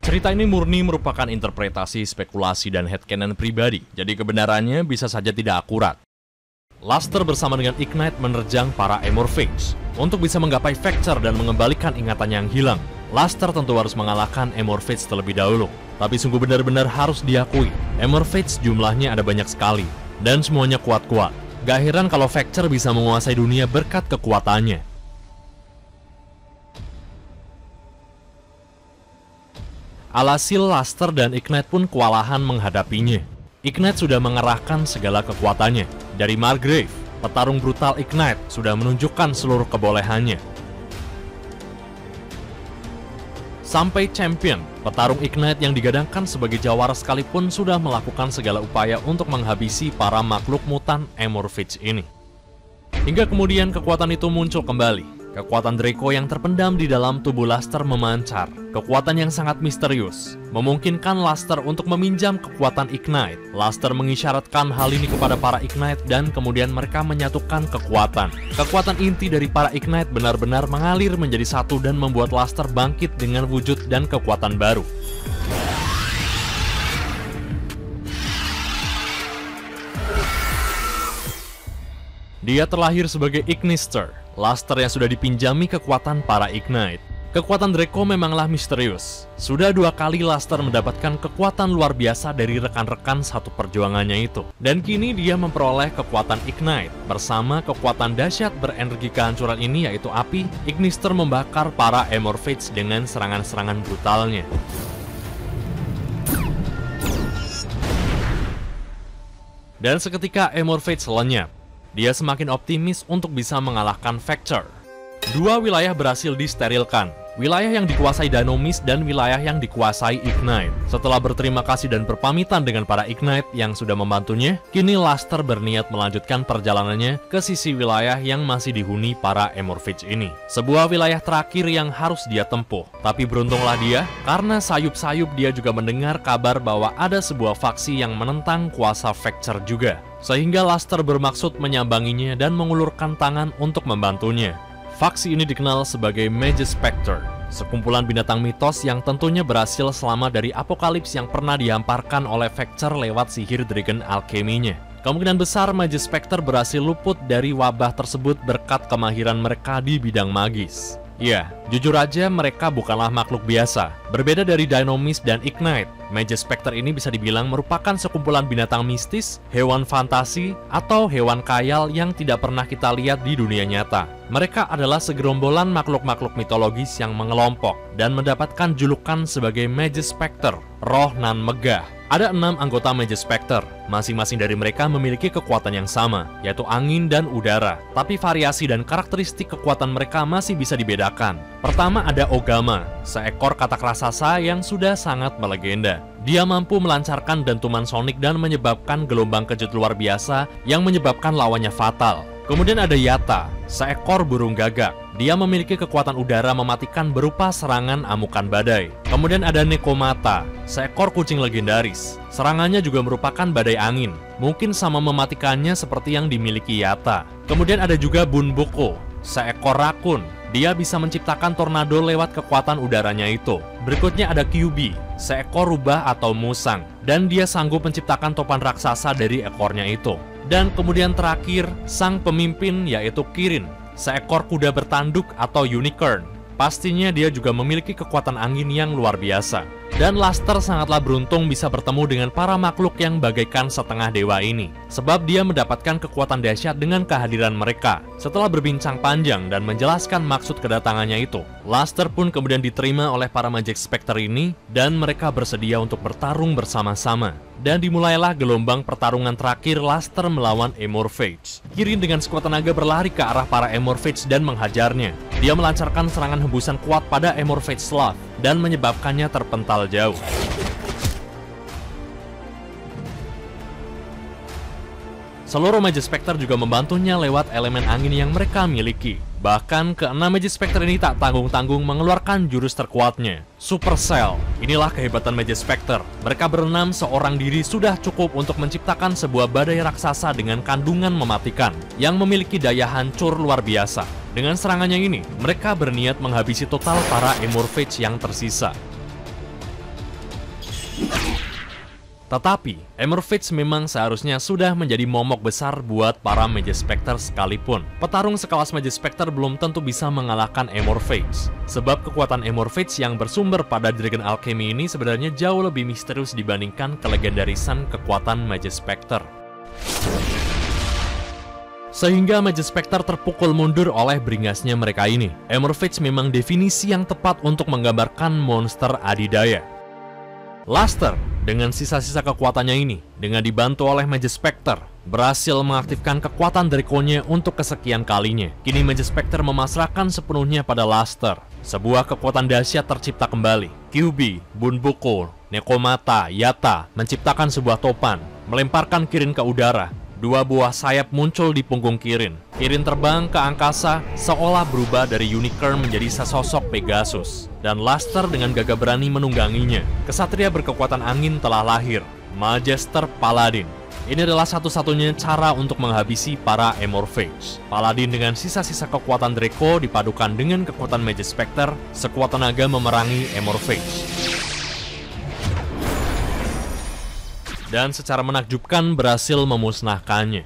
Cerita ini murni merupakan interpretasi, spekulasi, dan headcanon pribadi, jadi kebenarannya bisa saja tidak akurat. Luster bersama dengan Ignite menerjang para Amorphage. Untuk bisa menggapai Vector dan mengembalikan ingatan yang hilang, Luster tentu harus mengalahkan Amorphage terlebih dahulu. Tapi sungguh benar-benar harus diakui, Amorphage jumlahnya ada banyak sekali, dan semuanya kuat-kuat. Gak heran kalau Vector bisa menguasai dunia berkat kekuatannya. Alhasil Luster dan Ignite pun kewalahan menghadapinya. Ignite sudah mengerahkan segala kekuatannya. Dari Margrave, petarung brutal Ignite sudah menunjukkan seluruh kebolehannya. Sampai Champion, petarung Ignite yang digadangkan sebagai jawara sekalipun sudah melakukan segala upaya untuk menghabisi para makhluk mutan Amorphage ini. Hingga kemudian kekuatan itu muncul kembali. Kekuatan Draco yang terpendam di dalam tubuh Luster memancar. Kekuatan yang sangat misterius memungkinkan Luster untuk meminjam kekuatan Ignite. Luster mengisyaratkan hal ini kepada para Ignite dan kemudian mereka menyatukan kekuatan. Kekuatan inti dari para Ignite benar-benar mengalir menjadi satu dan membuat Luster bangkit dengan wujud dan kekuatan baru. Dia terlahir sebagai Ignister, Luster yang sudah dipinjami kekuatan para Ignite. Kekuatan Draco memanglah misterius. Sudah 2 kali Luster mendapatkan kekuatan luar biasa dari rekan-rekan satu perjuangannya itu. Dan kini dia memperoleh kekuatan Ignite. Bersama kekuatan dahsyat berenergi kehancuran ini yaitu api, Ignister membakar para Amorphage dengan serangan-serangan brutalnya. Dan seketika Amorphage lenyap. Dia semakin optimis untuk bisa mengalahkan Vector. 2 wilayah berhasil disterilkan. Wilayah yang dikuasai Dynamis dan wilayah yang dikuasai Ignite. Setelah berterima kasih dan berpamitan dengan para Ignite yang sudah membantunya, kini Luster berniat melanjutkan perjalanannya ke sisi wilayah yang masih dihuni para Amorphage ini. Sebuah wilayah terakhir yang harus dia tempuh. Tapi beruntunglah dia, karena sayup-sayup dia juga mendengar kabar bahwa ada sebuah faksi yang menentang kuasa Vector juga. Sehingga Luster bermaksud menyambanginya dan mengulurkan tangan untuk membantunya. Faksi ini dikenal sebagai Magispector, sekumpulan binatang mitos yang tentunya berhasil selamat dari apokalips yang pernah dihamparkan oleh Vector lewat sihir Dragon Alchemy-nya. Kemungkinan besar Magispector berhasil luput dari wabah tersebut berkat kemahiran mereka di bidang magis. Ya, jujur aja mereka bukanlah makhluk biasa. Berbeda dari Dynamis dan Ignite, Magispector ini bisa dibilang merupakan sekumpulan binatang mistis, hewan fantasi, atau hewan khayal yang tidak pernah kita lihat di dunia nyata. Mereka adalah segerombolan makhluk-makhluk mitologis yang mengelompok dan mendapatkan julukan sebagai Magispector, roh nan megah. Ada 6 anggota Magispector, masing-masing dari mereka memiliki kekuatan yang sama, yaitu angin dan udara. Tapi variasi dan karakteristik kekuatan mereka masih bisa dibedakan. Pertama ada Ogama, seekor katak raksasa yang sudah sangat melegenda. Dia mampu melancarkan dentuman sonik dan menyebabkan gelombang kejut luar biasa yang menyebabkan lawannya fatal. Kemudian ada Yatta, seekor burung gagak. Dia memiliki kekuatan udara mematikan berupa serangan amukan badai. Kemudian ada Nekomata, seekor kucing legendaris. Serangannya juga merupakan badai angin. Mungkin sama mematikannya seperti yang dimiliki Yatta. Kemudian ada juga Bunboko, seekor rakun. Dia bisa menciptakan tornado lewat kekuatan udaranya itu. Berikutnya ada Kyubi, seekor rubah atau musang. Dan dia sanggup menciptakan topan raksasa dari ekornya itu. Dan kemudian terakhir, sang pemimpin yaitu Kirin, seekor kuda bertanduk atau unicorn. Pastinya dia juga memiliki kekuatan angin yang luar biasa. Dan Luster sangatlah beruntung bisa bertemu dengan para makhluk yang bagaikan setengah dewa ini. Sebab dia mendapatkan kekuatan dahsyat dengan kehadiran mereka. Setelah berbincang panjang dan menjelaskan maksud kedatangannya itu, Luster pun kemudian diterima oleh para Magispector ini dan mereka bersedia untuk bertarung bersama-sama. Dan dimulailah gelombang pertarungan terakhir Luster melawan Amorphage. Kirin dengan sekuat tenaga berlari ke arah para Amorphage dan menghajarnya. Dia melancarkan serangan hembusan kuat pada Amorphage Sloth dan menyebabkannya terpental jauh. Seluruh Magispector juga membantunya lewat elemen angin yang mereka miliki. Bahkan ke-6 Magispector ini tak tanggung-tanggung mengeluarkan jurus terkuatnya, Supercell. Inilah kehebatan Magispector. Mereka berenam seorang diri sudah cukup untuk menciptakan sebuah badai raksasa dengan kandungan mematikan, yang memiliki daya hancur luar biasa. Dengan serangannya ini, mereka berniat menghabisi total para Amorphage yang tersisa. Tetapi, Emerface memang seharusnya sudah menjadi momok besar buat para Magus Spectre sekalipun. Petarung sekelas Magus Spectre belum tentu bisa mengalahkan Emerface. Sebab kekuatan Emerface yang bersumber pada Dragon Alchemy ini sebenarnya jauh lebih misterius dibandingkan kelegendarisan kekuatan Magus Spectre. Sehingga Magus Spectre terpukul mundur oleh beringasnya mereka ini. Emerface memang definisi yang tepat untuk menggambarkan monster adidaya. Luster, dengan sisa-sisa kekuatannya ini, dengan dibantu oleh Magus Spectre, berhasil mengaktifkan kekuatan Draco-nya untuk kesekian kalinya. Kini Magus Spectre memasrahkan sepenuhnya pada Luster. Sebuah kekuatan dahsyat tercipta kembali. Kyuubi, Bunbuku, Nekomata, Yatta menciptakan sebuah topan, melemparkan Kirin ke udara. Dua buah sayap muncul di punggung Kirin. Kirin terbang ke angkasa seolah berubah dari unicorn menjadi sesosok Pegasus. Dan Luster dengan gagah berani menungganginya. Kesatria berkekuatan angin telah lahir, Magister Paladin. Ini adalah satu-satunya cara untuk menghabisi para Emerface. Paladin dengan sisa-sisa kekuatan Draco dipadukan dengan kekuatan Magus Spectre, sekuat tenaga memerangi Emerface. Dan secara menakjubkan berhasil memusnahkannya.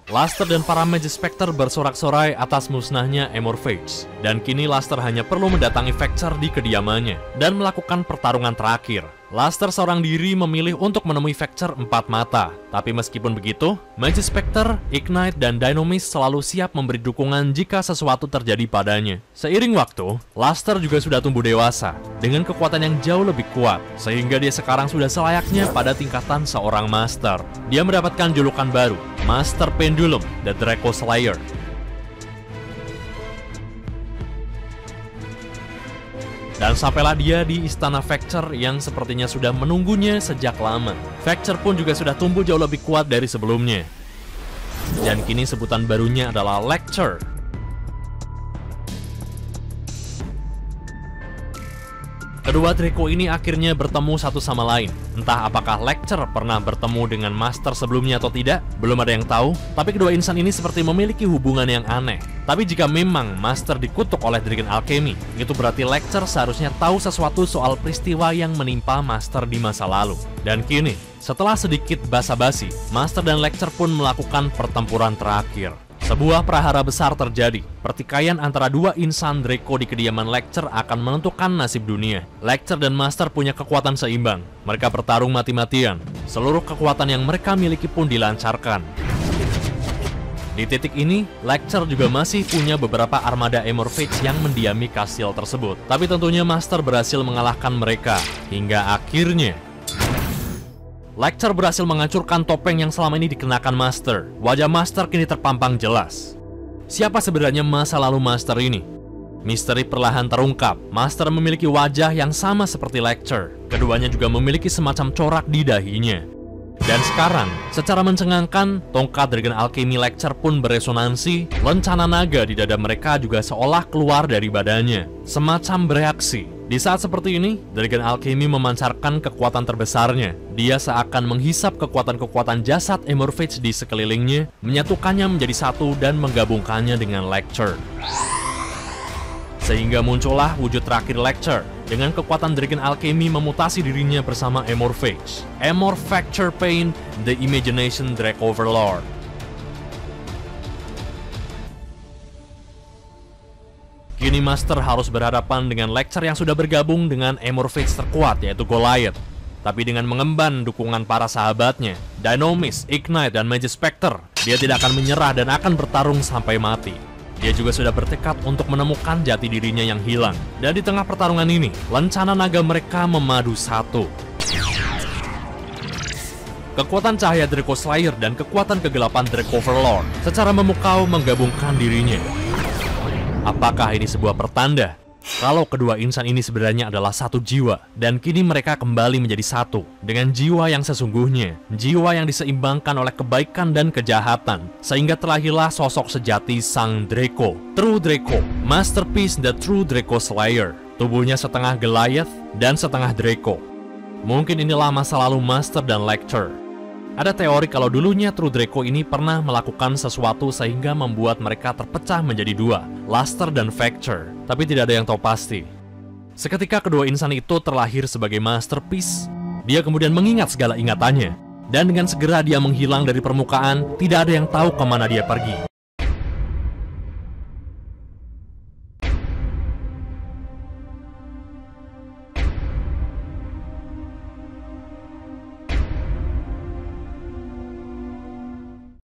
Luster dan para Magus Spectre bersorak-sorai atas musnahnya Emerface. Dan kini Luster hanya perlu mendatangi Vector di kediamannya dan melakukan pertarungan terakhir. Luster seorang diri memilih untuk menemui Vector empat mata. Tapi meskipun begitu, Magus Spectre, Ignite, dan Dynamis selalu siap memberi dukungan jika sesuatu terjadi padanya. Seiring waktu, Luster juga sudah tumbuh dewasa, dengan kekuatan yang jauh lebih kuat, sehingga dia sekarang sudah selayaknya pada tingkatan seorang Master. Dia mendapatkan julukan baru, Master Pendulum, The Draco Slayer. Dan sampailah dia di istana Vector yang sepertinya sudah menunggunya sejak lama. Vector pun juga sudah tumbuh jauh lebih kuat dari sebelumnya. Dan kini sebutan barunya adalah Lecter. Kedua Draco ini akhirnya bertemu satu sama lain. Entah apakah Lecter pernah bertemu dengan Master sebelumnya atau tidak, belum ada yang tahu. Tapi kedua insan ini seperti memiliki hubungan yang aneh. Tapi jika memang Master dikutuk oleh Dragon Alchemy, itu berarti Lecter seharusnya tahu sesuatu soal peristiwa yang menimpa Master di masa lalu. Dan kini, setelah sedikit basa-basi, Master dan Lecter pun melakukan pertempuran terakhir. Sebuah prahara besar terjadi. Pertikaian antara dua insan Draco di kediaman Lecter akan menentukan nasib dunia. Lecter dan Master punya kekuatan seimbang. Mereka bertarung mati-matian. Seluruh kekuatan yang mereka miliki pun dilancarkan. Di titik ini, Lecter juga masih punya beberapa armada Emerface yang mendiami kastil tersebut. Tapi tentunya Master berhasil mengalahkan mereka. Hingga akhirnya Lecter berhasil menghancurkan topeng yang selama ini dikenakan Master. Wajah Master kini terpampang jelas. Siapa sebenarnya masa lalu Master ini? Misteri perlahan terungkap. Master memiliki wajah yang sama seperti Lecter. Keduanya juga memiliki semacam corak di dahinya. Dan sekarang, secara mencengangkan, tongkat Dragon Alchemy Lecter pun beresonansi. Lencana naga di dada mereka juga seolah keluar dari badannya, semacam bereaksi. Di saat seperti ini, Dragon Alchemy memancarkan kekuatan terbesarnya. Dia seakan menghisap kekuatan-kekuatan jasad Emerface di sekelilingnya, menyatukannya menjadi satu dan menggabungkannya dengan Lecter. Sehingga muncullah wujud terakhir Lecter. Dengan kekuatan Dragon Alchemy memutasi dirinya bersama Emerface. Emorfacture Pain, The Imagination Draco Overlord. Kini Master harus berhadapan dengan Lecter yang sudah bergabung dengan Emerface terkuat, yaitu Goliath. Tapi dengan mengemban dukungan para sahabatnya, Dynamis, Ignite, dan Magus Spectre, dia tidak akan menyerah dan akan bertarung sampai mati. Dia juga sudah bertekad untuk menemukan jati dirinya yang hilang. Dan di tengah pertarungan ini, lencana naga mereka memadu satu. Kekuatan cahaya Draco Slayer dan kekuatan kegelapan Draco Overlord secara memukau menggabungkan dirinya. Apakah ini sebuah pertanda kalau kedua insan ini sebenarnya adalah satu jiwa, dan kini mereka kembali menjadi satu dengan jiwa yang sesungguhnya, jiwa yang diseimbangkan oleh kebaikan dan kejahatan, sehingga terlahirlah sosok sejati sang Draco, True Draco, Masterpiece The True Draco Slayer. Tubuhnya setengah Goliath dan setengah Draco. Mungkin inilah masa lalu Master dan Lecter. Ada teori kalau dulunya True Draco ini pernah melakukan sesuatu sehingga membuat mereka terpecah menjadi dua, Luster dan Vector, tapi tidak ada yang tahu pasti. Seketika kedua insan itu terlahir sebagai Masterpiece, Dia kemudian mengingat segala ingatannya. Dan dengan segera dia menghilang dari permukaan, tidak ada yang tahu kemana dia pergi.